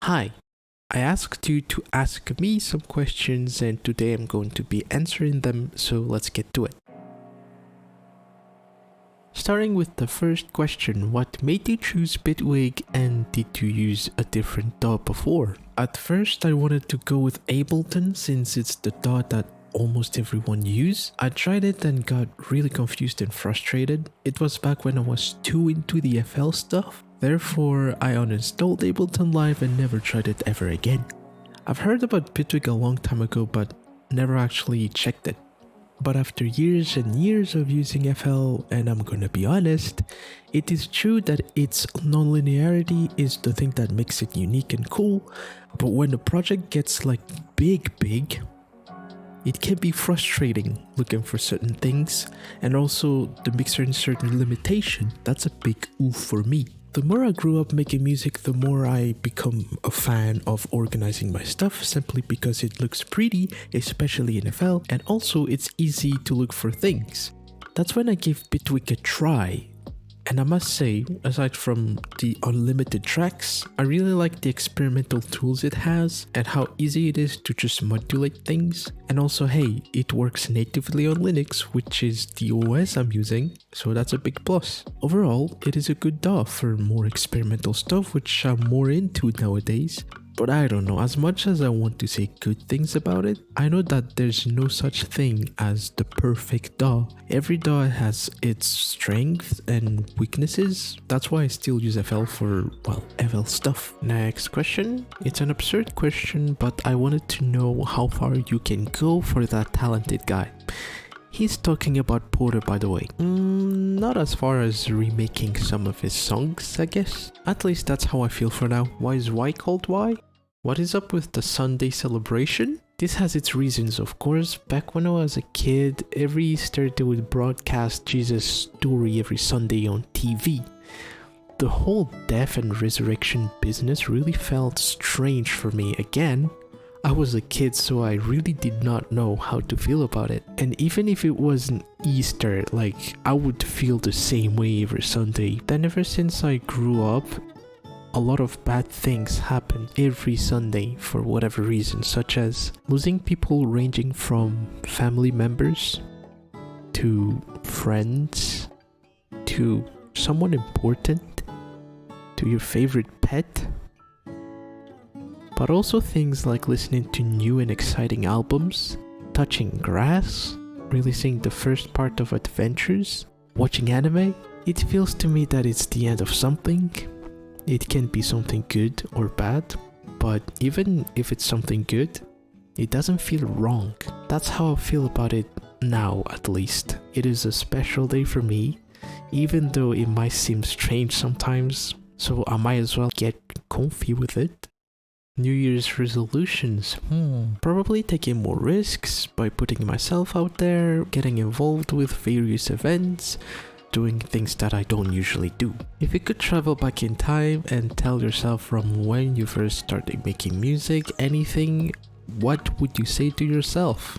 Hi, I asked you to ask me some questions and today I'm going to be answering them, so let's get to it. Starting with the first question, what made you choose Bitwig and did you use a different DAW before? At first I wanted to go with Ableton since it's the DAW that almost everyone use. I tried it and got really confused and frustrated. It was back when I was too into the FL stuff. Therefore, I uninstalled Ableton Live and never tried it ever again. I've heard about Bitwig a long time ago but never actually checked it. But after years and years of using FL, and I'm gonna be honest, it is true that its non-linearity is the thing that makes it unique and cool, but when the project gets like big, it can be frustrating looking for certain things, and also the mixer in certain limitation. That's a big oof for me. The more I grew up making music, the more I become a fan of organizing my stuff simply because it looks pretty, especially in FL, and also it's easy to look for things. That's when I gave Bitwig a try. And I must say, aside from the unlimited tracks, I really like the experimental tools it has and how easy it is to just modulate things. And also, hey, it works natively on Linux, which is the OS I'm using, so that's a big plus. Overall, it is a good DAW for more experimental stuff, which I'm more into nowadays. But I don't know, as much as I want to say good things about it, I know that there's no such thing as the perfect DAW. Every DAW has its strengths and weaknesses. That's why I still use FL for, well, FL stuff. Next question. It's an absurd question, but I wanted to know how far you can go for that talented guy. He's talking about Porter, by the way. Not as far as remaking some of his songs, I guess. At least that's how I feel for now. Why is Y called Y? What is up with the Sunday celebration? This has its reasons, of course. Back when I was a kid, every Easter they would broadcast Jesus' story every Sunday on TV. The whole death and resurrection business really felt strange for me again. I was a kid, so I really did not know how to feel about it. And even if it wasn't Easter, like, I would feel the same way every Sunday. Then ever since I grew up, a lot of bad things happen every Sunday for whatever reason, such as losing people ranging from family members to friends to someone important to your favorite pet. But also things like listening to new and exciting albums, touching grass, releasing the first part of adventures, watching anime. It feels to me that it's the end of something. It can be something good or bad, but even if it's something good, it doesn't feel wrong. That's how I feel about it now, at least. It is a special day for me, even though it might seem strange sometimes, so I might as well get comfy with it. New Year's resolutions. Probably taking more risks by putting myself out there, getting involved with various events, doing things that I don't usually do. If you could travel back in time and tell yourself from when you first started making music, anything, what would you say to yourself?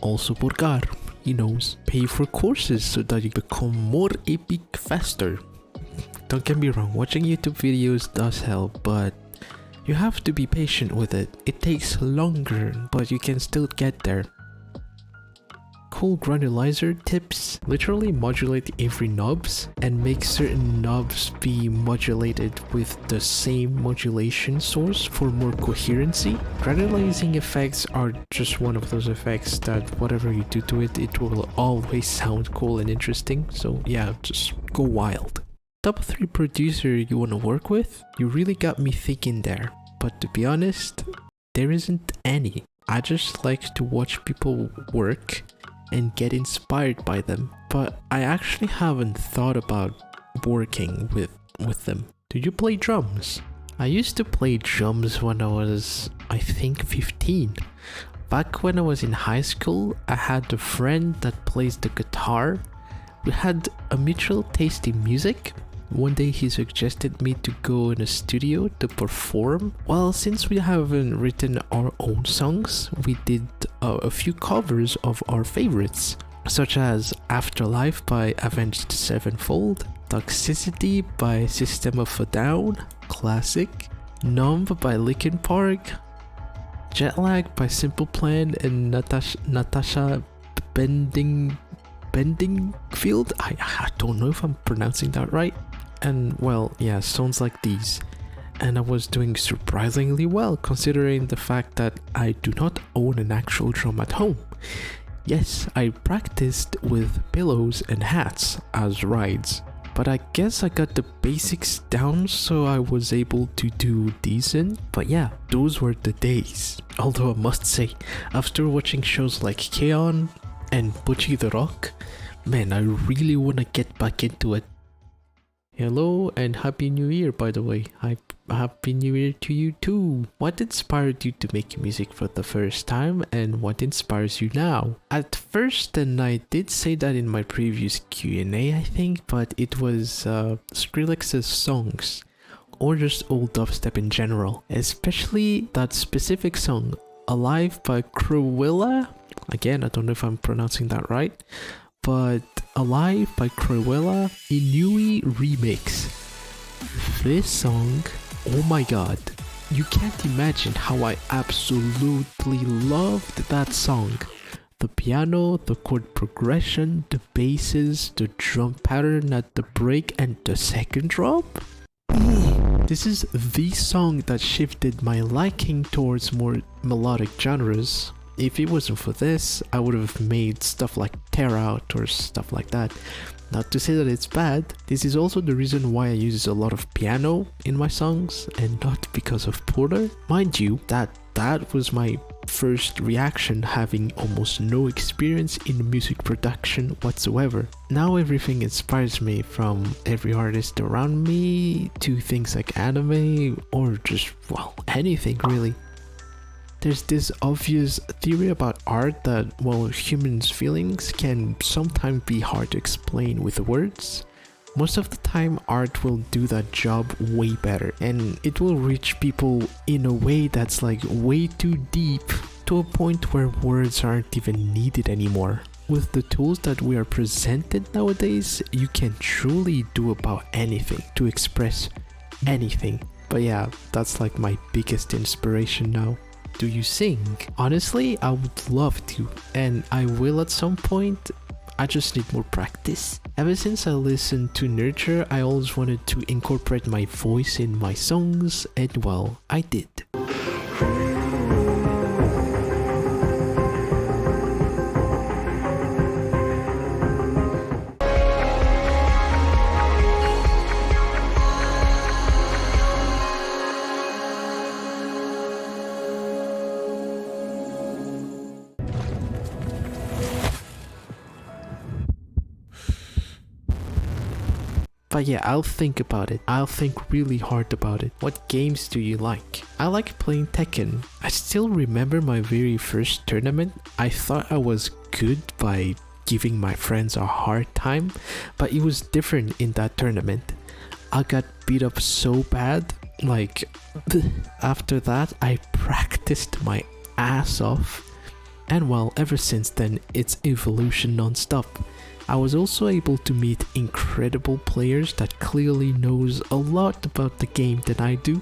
Also purgar, he knows. Pay for courses so that you become more epic faster. Don't get me wrong, watching YouTube videos does help, but you have to be patient with it. It takes longer, but you can still get there. Cool granulizer tips. Literally modulate every knobs and make certain knobs be modulated with the same modulation source for more coherency. Granulizing effects are just one of those effects that whatever you do to it, it will always sound cool and interesting. So yeah, just go wild. Top 3 producer you want to work with? You really got me thinking there. But to be honest, there isn't any. I just like to watch people work and get inspired by them. But I actually haven't thought about working with them. Do you play drums? I used to play drums when I was, I think, 15. Back when I was in high school, I had a friend that plays the guitar. We had a mutual taste in music. One day he suggested me to go in a studio to perform. Well, since we haven't written our own songs, we did a few covers of our favorites, such as Afterlife by Avenged Sevenfold, Toxicity by System of a Down, classic, Numb by Linkin Park, Jet Lag by Simple Plan and Natasha Bendingfield. I don't know if I'm pronouncing that right. And well, yeah, songs like these. And I was doing surprisingly well considering the fact that I do not own an actual drum at home. Yes, I practiced with pillows and hats as rides, but I guess I got the basics down, so I was able to do decent. But yeah, those were the days. Although I must say, after watching shows like TOavn and BOCCHI the Rock, man, I really wanna get back into it. Hello and Happy New Year, by the way. Happy New Year to you too. What inspired you to make music for the first time, and what inspires you now? At first, and I did say that in my previous Q&A, I think, but it was Skrillex's songs, or just old dubstep in general, especially that specific song, Alive by Krewella. Again, I don't know if I'm pronouncing that right, but Alive by Krewella Ennui remix. This song, oh my god, you can't imagine how I absolutely loved that song. The piano, the chord progression, the basses, the drum pattern at the break and the second drop. This is the song that shifted my liking towards more melodic genres. If it wasn't for this, I would have made stuff like Tear Out or stuff like that. Not to say that it's bad, this is also the reason why I use a lot of piano in my songs and not because of Porter. Mind you, that was my first reaction, having almost no experience in music production whatsoever. Now everything inspires me, from every artist around me to things like anime or just, well, anything really. There's this obvious theory about art that, well, humans' feelings can sometimes be hard to explain with words. Most of the time, art will do that job way better, and it will reach people in a way that's like way too deep, to a point where words aren't even needed anymore. With the tools that we are presented nowadays, you can truly do about anything to express anything. But yeah, that's like my biggest inspiration now. Do you sing? Honestly, I would love to, and I will at some point. I just need more practice. Ever since I listened to Nurture, I always wanted to incorporate my voice in my songs, and well, I did. But yeah, I'll think about it. I'll think really hard about it. What games do you like? I like playing Tekken. I still remember my very first tournament. I thought I was good by giving my friends a hard time, but it was different in that tournament. I got beat up so bad, like, after that I practiced my ass off. And well, ever since then, it's evolution non-stop. I was also able to meet incredible players that clearly knows a lot about the game than I do.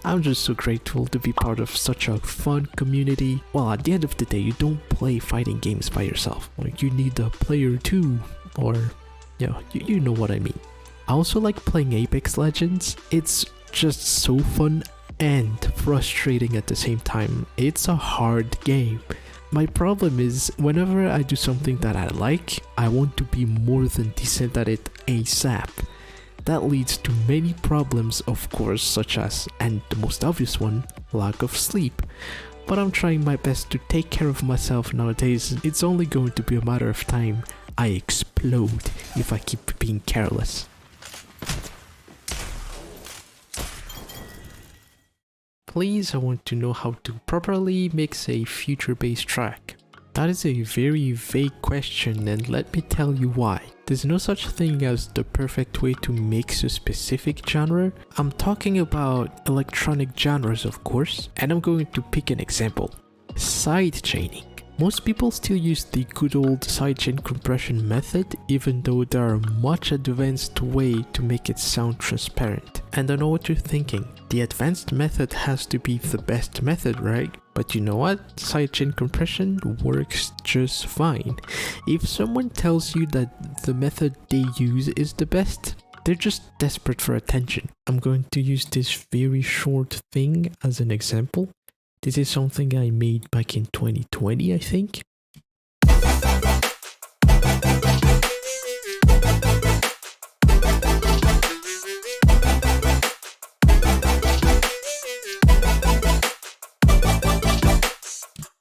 I'm just so grateful to be part of such a fun community. Well, at the end of the day, you don't play fighting games by yourself. Like, you need a player too, or, you know what I mean. I also like playing Apex Legends. It's just so fun and frustrating at the same time. It's a hard game. My problem is, whenever I do something that I like, I want to be more than decent at it ASAP. That leads to many problems, of course, such as, and the most obvious one, lack of sleep. But I'm trying my best to take care of myself nowadays. It's only going to be a matter of time. I explode if I keep being careless. Please, I want to know how to properly mix a future-based track. That is a very vague question, and let me tell you why. There's no such thing as the perfect way to mix a specific genre. I'm talking about electronic genres, of course, and I'm going to pick an example. Sidechaining. Most people still use the good old sidechain compression method, even though there are much advanced way to make it sound transparent. And I know what you're thinking, the advanced method has to be the best method, right? But you know what? Sidechain compression works just fine. If someone tells you that the method they use is the best, they're just desperate for attention. I'm going to use this very short thing as an example. This is something I made back in 2020, I think.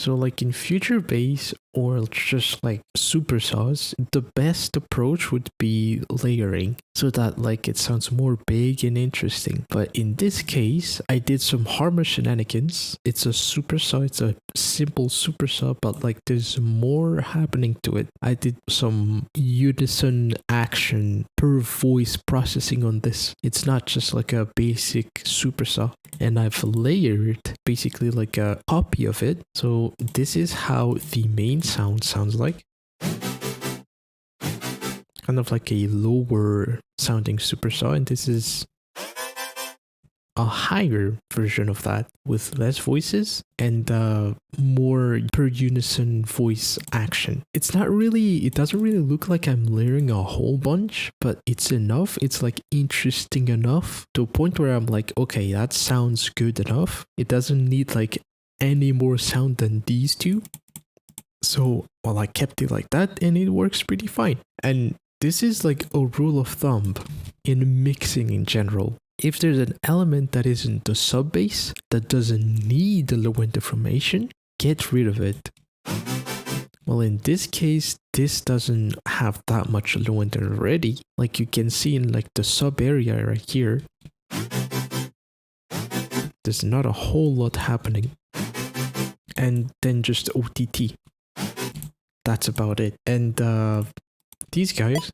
So like in future bass or just like supersaws, the best approach would be layering so that like it sounds more big and interesting. But in this case, I did some harmonic shenanigans. It's a supersaw, it's a simple supersaw, but like there's more happening to it. I did some unison action per voice processing on this. It's not just like a basic supersaw. And I've layered basically like a copy of it. So this is how the main sound sounds like. Kind of like a lower sounding supersaw, and this is a higher version of that with less voices and more per unison voice action. It doesn't really look like I'm layering a whole bunch, but it's enough. It's like interesting enough to a point where I'm like, okay, that sounds good enough. It doesn't need like any more sound than these two. So, well, I kept it like that and it works pretty fine. And this is like a rule of thumb in mixing in general. If there's an element that isn't the sub bass, that doesn't need the low end deformation, get rid of it. Well, in this case, this doesn't have that much low end already. Like you can see in like the sub area right here, there's not a whole lot happening. And then just OTT. That's about it. And these guys,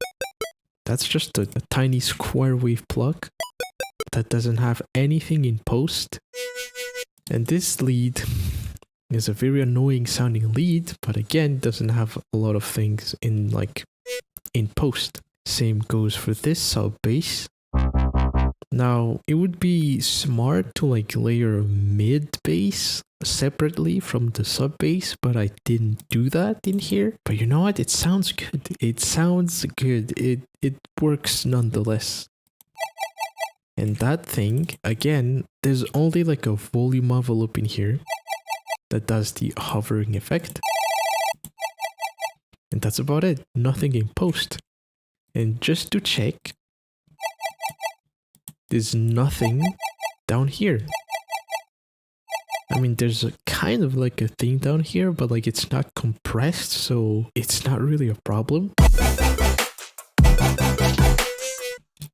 that's just a tiny square wave plug that doesn't have anything in post. And this lead is a very annoying sounding lead, but again doesn't have a lot of things in post. Same goes for this sub bass. Now it would be smart to like layer mid bass separately from the sub bass, but I didn't do that in here. But you know what? It sounds good. It sounds good. It works nonetheless. And that thing, again, there's only like a volume envelope in here that does the hovering effect. And that's about it. Nothing in post. And just to check, there's nothing down here. I mean, there's a kind of like a thing down here, but like it's not compressed, so it's not really a problem.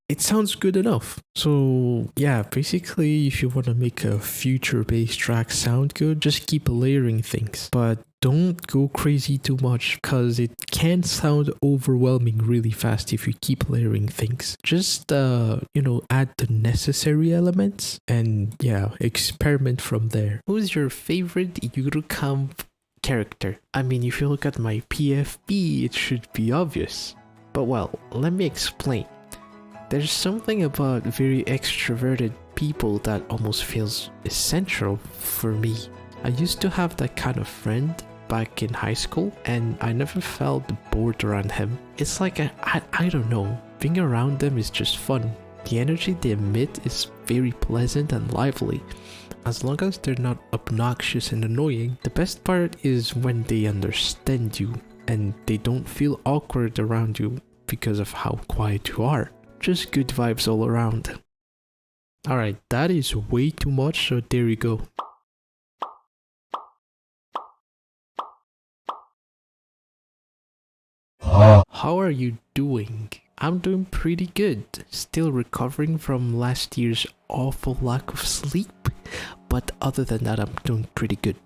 It sounds good enough. So yeah, basically if you want to make a future bass track sound good, just keep layering things, but don't go crazy too much because it can sound overwhelming really fast if you keep layering things. Just add the necessary elements and yeah, experiment from there. Who's your favorite Eurocamp character? I mean, if you look at my PFP, it should be obvious. But well, let me explain. There's something about very extroverted people that almost feels essential for me. I used to have that kind of friend back in high school and I never felt bored around him. It's like, I don't know, being around them is just fun. The energy they emit is very pleasant and lively. As long as they're not obnoxious and annoying. The best part is when they understand you and they don't feel awkward around you because of how quiet you are. Just good vibes all around. Alright, that is way too much, so there you go. How are you doing? I'm doing pretty good. Still recovering from last year's awful lack of sleep. But other than that, I'm doing pretty good.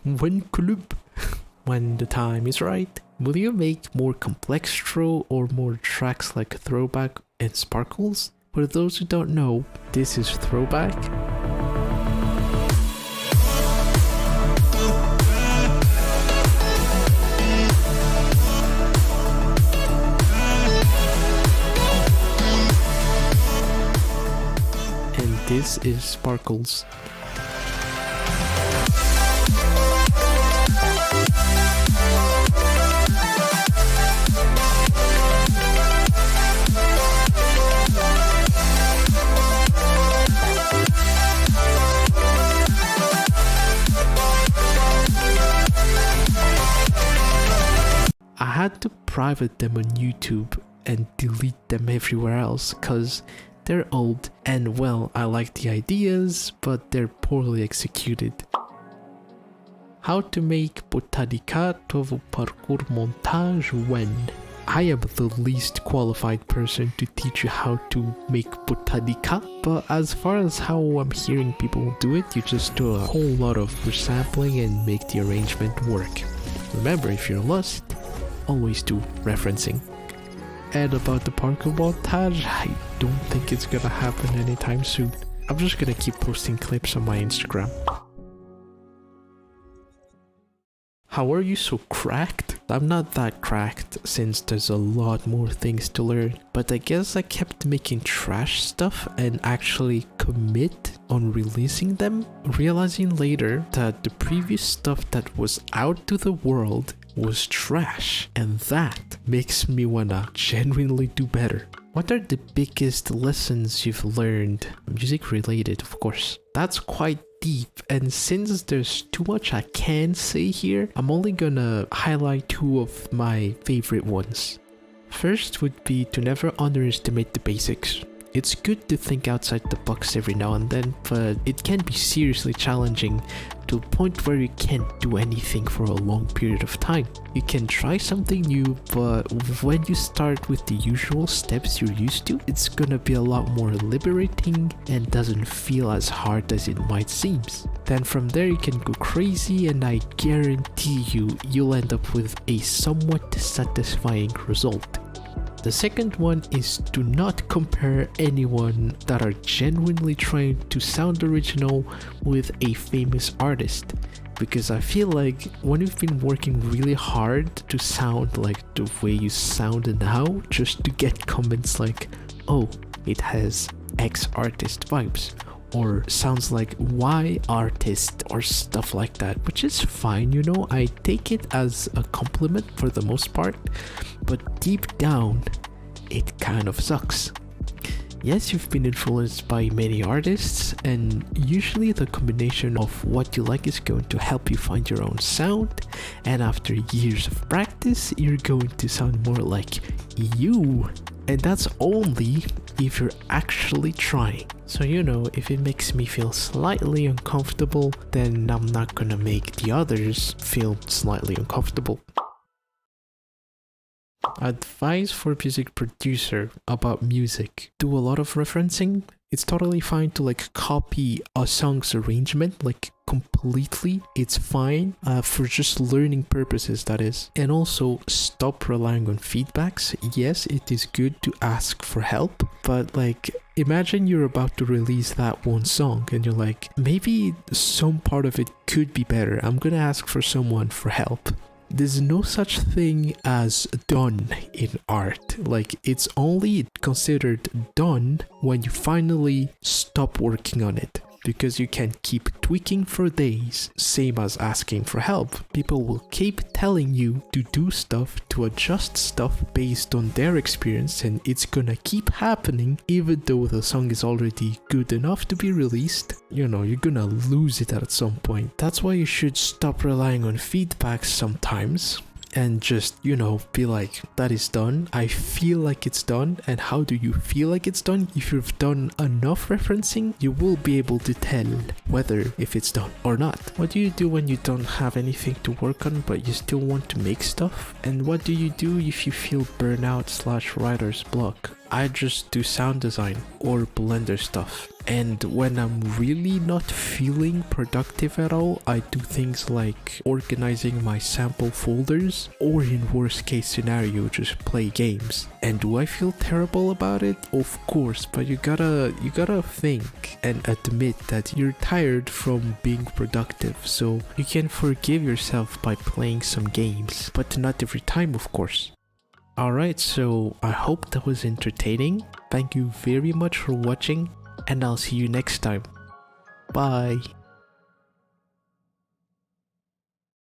When the time is right. Will you make more complex throw or more tracks like Throwback and Sparkles? For those who don't know, this is Throwback. This is Sparkles. I had to private them on YouTube and delete them everywhere else because they're old and well, I like the ideas, but they're poorly executed. How to make botadika to parkour montage when? I am the least qualified person to teach you how to make botadika, but as far as how I'm hearing people do it, you just do a whole lot of resampling and make the arrangement work. Remember, if you're lost, always do referencing. And about the parkour montage, I don't think it's gonna happen anytime soon. I'm just gonna keep posting clips on my Instagram. How are you so cracked? I'm not that cracked since there's a lot more things to learn, but I guess I kept making trash stuff and actually commit on releasing them, realizing later that the previous stuff that was out to the world was trash, and that makes me wanna genuinely do better. What are the biggest lessons you've learned? Music related, of course. That's quite deep, and since there's too much I can say here, I'm only gonna highlight two of my favorite ones. First would be to never underestimate the basics. It's good to think outside the box every now and then, but it can be seriously challenging to a point where you can't do anything for a long period of time. You can try something new, but when you start with the usual steps you're used to, it's gonna be a lot more liberating and doesn't feel as hard as it might seem. Then from there you can go crazy, and I guarantee you'll end up with a somewhat satisfying result. The second one is to not compare anyone that are genuinely trying to sound original with a famous artist, because I feel like when you've been working really hard to sound like the way you sound now, just to get comments like, oh, it has X artist vibes, or sounds like Y artist, or stuff like that, which is fine, you know, I take it as a compliment for the most part, but deep down, it kind of sucks. Yes, you've been influenced by many artists, and usually the combination of what you like is going to help you find your own sound, and after years of practice, you're going to sound more like you. And that's only if you're actually trying. So, you know, if it makes me feel slightly uncomfortable, then I'm not gonna make the others feel slightly uncomfortable. Advice for music producer about music: do a lot of referencing. It's totally fine to like copy a song's arrangement like completely. It's fine for just learning purposes, that is. And also stop relying on feedbacks. Yes, it is good to ask for help, but like imagine you're about to release that one song and you're like, maybe some part of it could be better. I'm gonna ask for someone for help. There's no such thing as done in art. Like, it's only considered done when you finally stop working on it, because you can keep tweaking for days, same as asking for help. People will keep telling you to do stuff, to adjust stuff based on their experience, and it's gonna keep happening even though the song is already good enough to be released. You know, you're gonna lose it at some point. That's why you should stop relying on feedback sometimes and just, you know, be like, that is done. I feel like it's done. And how do you feel like it's done? If you've done enough referencing, you will be able to tell whether if it's done or not. What do you do when you don't have anything to work on but you still want to make stuff? And what do you do if you feel burnout/writer's block? I just do sound design or Blender stuff. And when I'm really not feeling productive at all, I do things like organizing my sample folders, or in worst case scenario, just play games. And do I feel terrible about it? Of course, but you gotta think and admit that you're tired from being productive, so you can forgive yourself by playing some games, but not every time, of course. Alright, so I hope that was entertaining. Thank you very much for watching. and I'll see you next time. Bye!